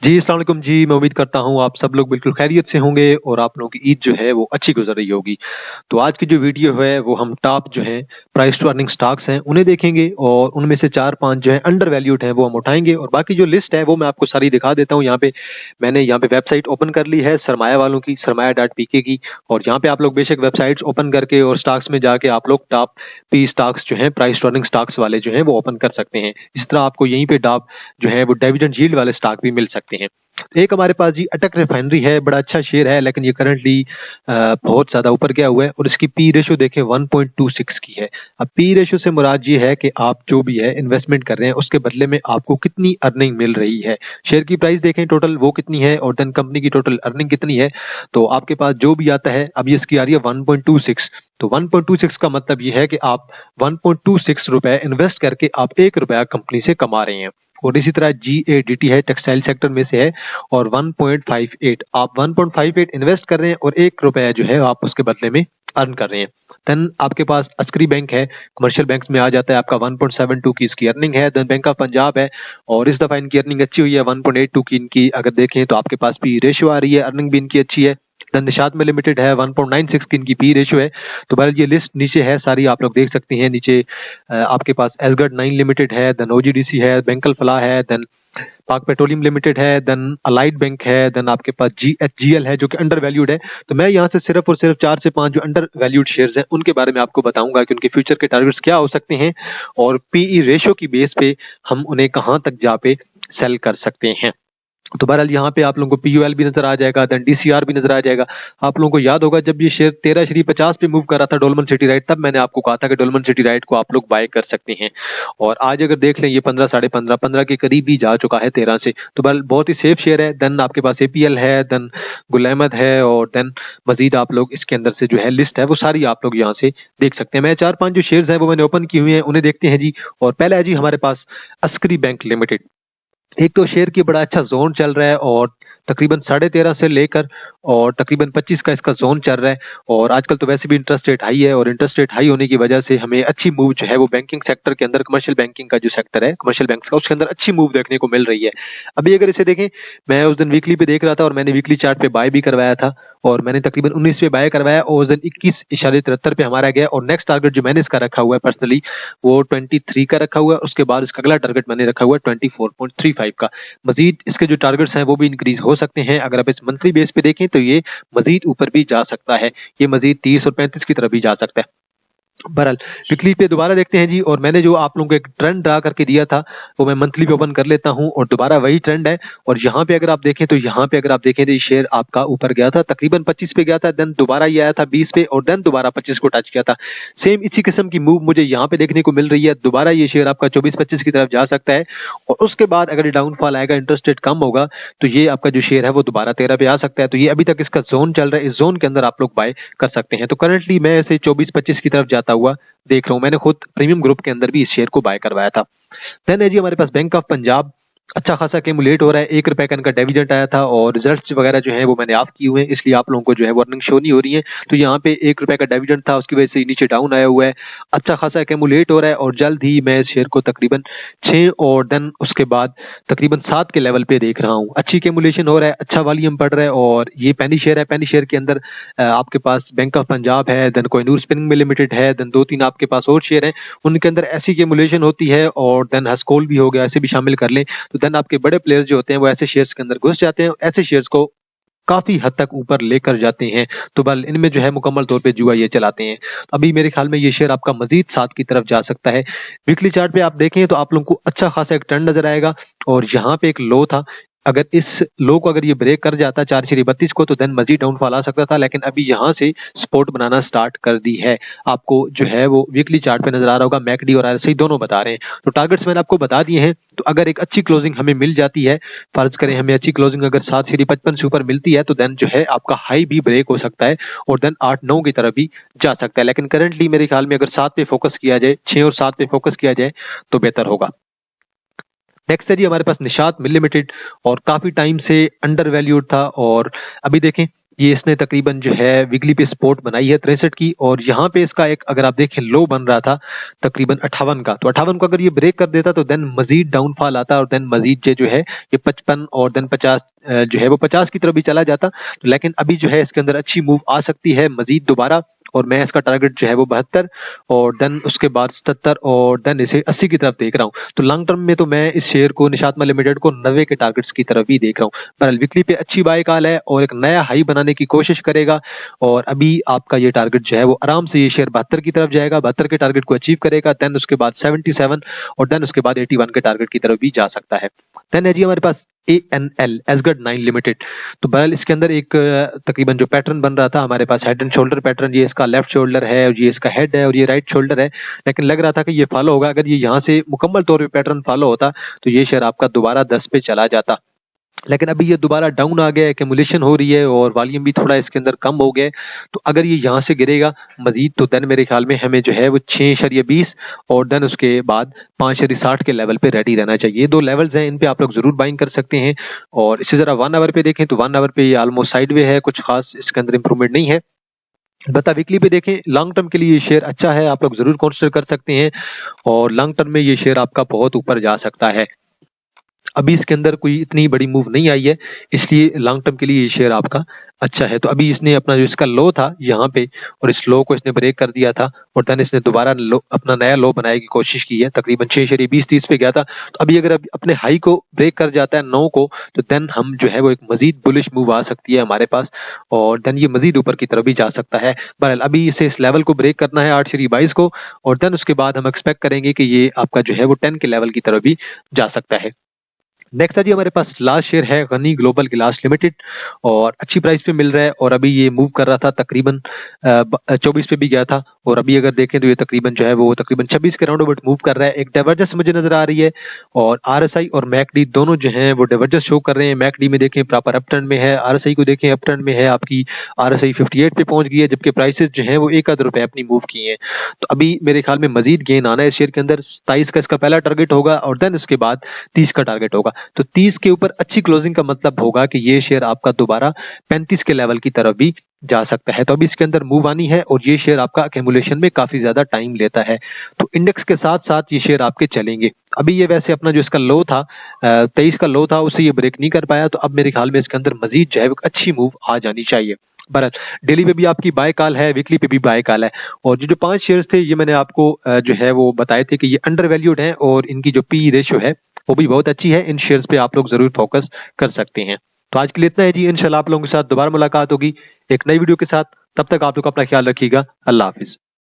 जी, अस्सलाम वालेकुम जी। मैं उम्मीद करता हूँ आप सब लोग बिल्कुल खैरियत से होंगे और आप लोगों की ईद जो है वो अच्छी गुज़र रही होगी। तो आज की जो वीडियो है वो हम टॉप जो हैं प्राइस टू अर्निंग स्टॉक्स हैं उन्हें देखेंगे और उनमें से 4-5 जो हैं अंडर वैल्यूड हैं वो हम उठाएँगे और बाकी जो लिस्ट है वो मैं आपको सारी दिखा देता हूँ यहाँ पे। मैंने यहाँ पे वेबसाइट ओपन कर ली है सरमाया वालों की, सरमाया.pk की और यहाँ पे आप लोग बेशक वेबसाइट्स ओपन करके और स्टॉक्स में जाके आप लोग टॉप पी स्टॉक्स जो हैं प्राइस टू अर्निंग स्टॉक्स वाले जो हैं वो ओपन कर सकते हैं। इस तरह आपको यहीं पे टॉप जो है वो डिविडेंड यील्ड वाले स्टॉक भी मिल सकते हैं। एक हमारे पास जी अटक रिफाइनरी है, बड़ा अच्छा शेयर है लेकिन ये करंटली बहुत ज़्यादा ऊपर गया हुआ है और इसकी पी रेशियो देखें 1.26 की है। अब पी रेशियो से मुराद ये है कि आप जो भी है इन्वेस्टमेंट कर रहे हैं उसके बदले में आपको कितनी अर्निंग मिल रही है। शेयर की प्राइस देखें टोटल वो कितनी है और देन कंपनी की टोटल अर्निंग कितनी है। तो आपके पास जो भी आता है, अब ये इसकी आ रही है 1.26। तो 1.26 का मतलब ये है कि आप 1.26 रुपए इन्वेस्ट करके आप 1 रुपया कंपनी से कमा रहे हैं। और इसी तरह GADT है, टेक्सटाइल सेक्टर में से है और 1.58 आप 1.58 इन्वेस्ट कर रहे हैं और 1 रुपया जो है आप उसके बदले में अर्न कर रहे हैं। देन आपके पास अस्करी बैंक है, कमर्शियल बैंक्स में आ जाता है आपका 1.72 की इसकी अर्निंग है। देन बैंक ऑफ पंजाब है और इस दफा इनकी अर्निंग अच्छी हुई है, 1.82 की इनकी अगर देखें तो आपके पास पी रेशियो आ रही है, अर्निंग भी इनकी अच्छी है। देन निशात में लिमिटेड है, 1.96 की इनकी पी रेशियो है। तो बहरहाल ये लिस्ट नीचे है सारी आप लोग देख सकते हैं। नीचे आपके पास एसगढ़ 9 लिमिटेड है, देन OGDC है, बैंकल फलाह है, देन पाक पेट्रोलियम लिमिटेड है, देन अलाइड बैंक है, देन आपके पास GHGL है जो कि अंडर वैल्यूड है। तो मैं यहाँ से सिर्फ और सिर्फ 4 से 5 जो अंडर वैल्यूड शेयर्स हैं उनके बारे में आपको बताऊंगा कि उनके फ्यूचर के टारगेट्स क्या हो सकते हैं और पीई रेशियो की बेस पे हम उन्हें कहाँ तक जा पे सेल कर सकते हैं। तो बहरहाल यहाँ पे आप लोगों को PUL भी नजर आ जाएगा, देन DCR भी नजर आ जाएगा। आप लोगों को याद होगा जब ये शेयर 13.50 पे मूव कर रहा था डोलमन सिटी राइट, तब मैंने आपको कहा था कि डोलमन सिटी राइट को आप लोग बाय कर सकते हैं। और आज अगर देख लें ये 15 साढ़े 15 के करीब ही जा चुका है 13 से। तो बहरहाल बहुत ही सेफ शेयर है। देन आपके पास APL है, देन गुल अहमद है और देन मजीद आप लोग इसके अंदर से जो है लिस्ट है वो सारी आप लोग यहाँ से देख सकते हैं। मैं 4-5 जो शेयर्स हैं वो मैंने ओपन किए हुए हैं उन्हें देखते हैं जी। और पहला है जी हमारे पास अस्करी बैंक लिमिटेड। एक तो शेयर की बड़ा अच्छा जोन चल रहा है और तकरीबन 13.5 से लेकर और तकरीबन 25 का इसका जोन चल रहा है। और आजकल तो वैसे भी इंटरेस्ट रेट हाई है और इंटरेस्ट रेट हाई होने की वजह से हमें अच्छी मूव जो है वो बैंकिंग सेक्टर के अंदर, कमर्शियल बैंकिंग का जो सेक्टर है कमर्शियल बैंक्स का, उसके अंदर अच्छी मूव देखने को मिल रही है। अभी अगर इसे देखें, मैं उस दिन वीकली पे देख रहा था और मैंने वीकली चार्ट पे बाय भी करवाया था और मैंने तकरीबन 19 पे बाय करवाया और उस दिन 21.73 पे हमारा गया। और नेक्स्ट टारगेट जो मैंने इसका रखा हुआ है पर्सनली वो 23 का रखा हुआ है। उसके बाद इसका अगला टारगेट मैंने रखा हुआ है 24.35 का। मजीद इसके जो टारगेट्स हैं वो भी इंक्रीज हो सकते हैं। अगर आप इस मंथली बेस पे देखें तो ये मजीद ऊपर भी जा सकता है, ये मजीद 30 और 35 की तरफ भी जा सकता है। बहरहाल वीकली पे दोबारा देखते हैं जी। और मैंने जो आप लोगों को एक ट्रेंड ड्रा करके दिया था वो मैं मंथली पे ओपन कर लेता हूं और दोबारा वही ट्रेंड है। और यहाँ पे अगर आप देखें तो यहाँ पे अगर आप देखें तो ये शेयर आपका ऊपर गया था, तकरीबन 25 पे गया था, देन दोबारा ये आया था 20 पे और देन दोबारा 25 को टच किया था। सेम इसी किस्म की मूव मुझे यहाँ पे देखने को मिल रही है। दोबारा ये शेयर आपका 24-25 की तरफ जा सकता है और उसके बाद अगर ये डाउनफॉल आएगा, इंटरेस्ट रेट कम होगा, तो ये आपका जो शेयर है वो दोबारा 13 पे आ सकता है। तो ये अभी तक इसका जोन चल रहा है, इस जोन के अंदर आप लोग बाय कर सकते हैं। तो करंटली मैं इसे 24-25 की तरफ जाता हुआ देख रहा हूं। मैंने खुद प्रीमियम ग्रुप के अंदर भी इस शेयर को बाय करवाया था। देन है जी हमारे पास बैंक ऑफ पंजाब, अच्छा खासा एक्यूमुलेट हो रहा है, 1 रुपए का इनका डिविडेंड आया था और रिजल्ट्स वगैरह जो है वो मैंने ऑफ किए हुए हैं, इसलिए आप लोगों को जो है वो अर्निंग शो नहीं हो रही है। तो यहाँ पे 1 रुपए का डिविडेंड था, उसकी वजह से नीचे डाउन आया हुआ है। अच्छा खासा एक्यूमुलेट हो रहा है और जल्द ही मैं इस शेयर को तकरीबन 6 और देन उसके बाद तकरीबन 7 के लेवल पे देख रहा हूँ। अच्छी एक्यूमुलेशन हो रहा है, अच्छा वॉल्यूम पड़ रहा है और ये पेनी शेयर है। पेनी शेयर के अंदर आपके पास बैंक ऑफ पंजाब है, then Kohinoor spinning mill limited है, देन 2-3 आपके पास और शेयर हैं, उनके अंदर ऐसी एक्यूमुलेशन होती है। और देन हस्कोल भी हो गया, ऐसे भी शामिल कर लें। तो देन आपके बड़े प्लेयर्स जो होते हैं वो ऐसे शेयर्स के अंदर घुस जाते हैं, ऐसे शेयर्स को काफी हद तक ऊपर लेकर जाते हैं। तो बल इनमें जो है मुकम्मल तौर पे जुआ ये चलाते हैं। तो अभी मेरे ख्याल में ये शेयर आपका मजीद 7 की तरफ जा सकता है। वीकली चार्ट पे आप देखें तो आप लोगों को अच्छा खासा एक ट्रेंड नजर आएगा और यहाँ पे एक लो था। अगर इस लो को अगर ये ब्रेक कर जाता 4.32 को तो देन मजीद डाउनफॉल आ सकता था, लेकिन अभी यहाँ से सपोर्ट बनाना स्टार्ट कर दी है। आपको जो है वो वीकली चार्ट पे नजर आ रहा होगा, मैकडी और RSI दोनों बता रहे हैं। तो टारगेट्स मैंने आपको बता दिए हैं। तो अगर एक अच्छी क्लोजिंग हमें मिल जाती है, फर्ज करें हमें अच्छी क्लोजिंग अगर 7.55 से ऊपर मिलती है, तो देन जो है आपका हाई भी ब्रेक हो सकता है और देन 8-9 की तरफ भी जा सकता है। लेकिन करंटली मेरे ख्याल में अगर 7 पे फोकस किया जाए, 6 और 7 पे फोकस किया जाए तो बेहतर होगा। नेक्स्ट है जी हमारे पास निशात मिल लिमिटेड और काफी टाइम से अंडर वैल्यूड था और अभी देखें ये इसने तकरीबन जो है वीकली पे सपोर्ट बनाई है 63 की, और यहाँ पे इसका एक अगर आप देखें लो बन रहा था तकरीबन 58 का, तो 58 को अगर ये ब्रेक कर देता तो देन मजीद डाउनफॉल आता और देन मजीद जो है ये 55 और देन 50 जो है वो 50 की तरफ भी चला जाता। तो लेकिन अभी जो है इसके अंदर अच्छी मूव आ सकती है मजीद दोबारा, और मैं इसका टारगेट जो है वो 72 और देन उसके बाद 77 और देन इसे 80 की तरफ देख रहा हूँ। तो लॉन्ग टर्म में तो मैं इस शेयर को निशातमा लिमिटेड को 90 के टारगेट्स की तरफ ही देख रहा हूँ। बहरहाल वीकली पे अच्छी बाय कॉल है और एक नया हाई बनाने की कोशिश करेगा, और अभी आपका ये टारगेट जो है वो आराम से ये शेयर 72 की तरफ जाएगा, 72 के टारगेट को अचीव करेगा, देन उसके बाद 77 और देन उसके बाद 81 के टारगेट की तरफ भी जा सकता है। देन है जी हमारे पास ANL एसगढ़ 9 लिमिटेड। तो बहरहाल इसके अंदर एक तकरीबन जो पैटर्न बन रहा था हमारे पास हेड एंड शोल्डर पैटर्न, ये इसका लेफ्ट शोल्डर है और ये इसका हेड है और ये राइट शोल्डर है, लेकिन लग रहा था कि ये फॉलो होगा। अगर ये यहाँ से मुकम्मल तौर पे पैटर्न फॉलो होता तो ये शेयर आपका दोबारा 10 पे चला जाता, लेकिन अभी ये दोबारा डाउन आ गया है, एक्यूमुलेशन हो रही है और वॉल्यूम भी थोड़ा इसके अंदर कम हो गया है। तो अगर ये यहाँ से गिरेगा मजीद तो देन मेरे ख्याल में हमें जो है वो 6.20 और देन उसके बाद 5.60 के लेवल पे रेडी रहना चाहिए। ये दो लेवल्स हैं, इन पे आप लोग जरूर बाइंग कर सकते हैं। और इसे जरा 1 आवर पे देखें तो 1 आवर पे ये ऑलमोस्ट साइडवे है, कुछ खास इसके अंदर इंप्रूवमेंट नहीं है। बता वीकली पे देखें लॉन्ग टर्म के लिए ये शेयर अच्छा है, आप लोग जरूर कंसिडर कर सकते हैं और लॉन्ग टर्म में ये शेयर आपका बहुत ऊपर जा सकता है। अभी इसके अंदर कोई इतनी बड़ी मूव नहीं आई है, इसलिए लॉन्ग टर्म के लिए ये शेयर आपका अच्छा है। तो अभी इसने अपना जो इसका लो था यहाँ पे और इस लो को इसने ब्रेक कर दिया था और देन इसने दोबारा अपना नया लो बनाने की कोशिश की है, तकरीबन 6.20-30 पे गया था। तो अभी अगर अपने हाई को ब्रेक कर जाता है 9 को तो देन हम जो है वो एक मजीद बुलिश मूव आ सकती है हमारे पास और देन ये मजीद ऊपर की तरफ भी जा सकता है। बहरहाल अभी इसे इस लेवल को ब्रेक करना है 8.22 को और देन उसके बाद हम एक्सपेक्ट करेंगे कि ये आपका जो है वो 10 के लेवल की तरफ भी जा सकता है। नेक्स्ट है जी हमारे पास लास्ट शेयर है गनी ग्लोबल गिलास लिमिटेड और अच्छी प्राइस पे मिल रहा है और अभी ये मूव कर रहा था तकरीबन 24 पे भी गया था और अभी अगर देखें तो ये तकरीबन जो है वो तकरीबन 26 के राउंड अबाउट मूव कर रहा है। एक डाइवर्जेंस मुझे नजर आ रही है और RSI और मैकडी दोनों जो हैं वो डाइवर्जेंस शो कर रहे हैं। मैकडी में देखें प्रॉपर अप ट्रेंड में है, RSI को देखें अप ट्रेंड में है, आपकी RSI 58 पे पहुंच गई है जबकि प्राइसेस जो है वो 1 रुपए अपनी मूव किए हैं। तो अभी मेरे ख्याल में मजीद गेन आना है इस शेयर के अंदर। 27 का इसका पहला टारगेट होगा और देन उसके बाद 30 का टारगेट होगा। तो 30 के ऊपर अच्छी क्लोजिंग का मतलब होगा कि ये शेयर आपका दोबारा 35 के लेवल की तरफ भी जा सकता है। तो अभी इसके अंदर मूव आनी है और ये शेयर आपका एक्यूमुलेशन में काफी ज्यादा टाइम लेता है, तो इंडेक्स के साथ साथ ये शेयर आपके चलेंगे। अभी ये वैसे अपना जो इसका लो था 23 का लो था उसे ये ब्रेक नहीं कर पाया, तो अब मेरे ख्याल में इसके अंदर मजीद जो है अच्छी मूव आ जानी चाहिए। बहरहाल डेली पे भी आपकी बाय कॉल है, वीकली पे भी बाय कॉल है और जो 5 शेयर्स थे ये मैंने आपको जो है वो बताए थे कि ये अंडर वैल्यूड हैं और इनकी जो पी रेशियो है वो भी बहुत अच्छी है। इन शेयर्स पे आप लोग जरूर फोकस कर सकते हैं। तो आज के लिए इतना है जी, इंशाल्लाह आप लोगों के साथ दोबारा मुलाकात होगी एक नई वीडियो के साथ। तब तक आप लोग अपना ख्याल रखिएगा। अल्लाह हाफिज।